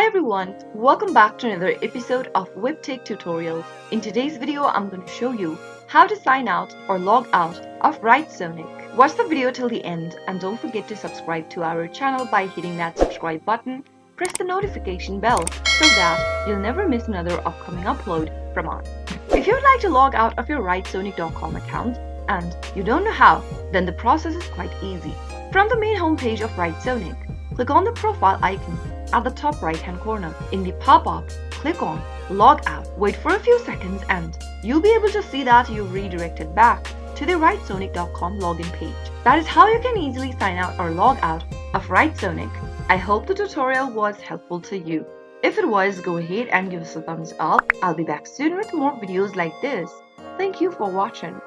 everyone, welcome back to another episode of Webtech Tutorial. In today's video, I'm going to show you how to sign out or log out of WriteSonic. Watch the video till the end and don't forget to subscribe to our channel by hitting that subscribe button. Press the notification bell so that you'll never miss another upcoming upload from us. If you'd like to log out of your WriteSonic.com account and you don't know how, then the process is quite easy. From the main homepage of WriteSonic, click on the profile icon at the top right hand corner. In the pop-up, click on Log Out. Wait for a few seconds and you'll be able to see that you've redirected back to the WriteSonic.com login page. That is how you can easily sign out or log out of WriteSonic. I hope the tutorial was helpful to you. If it was, go ahead and give us a thumbs up. I'll be back soon with more videos like this. Thank you for watching.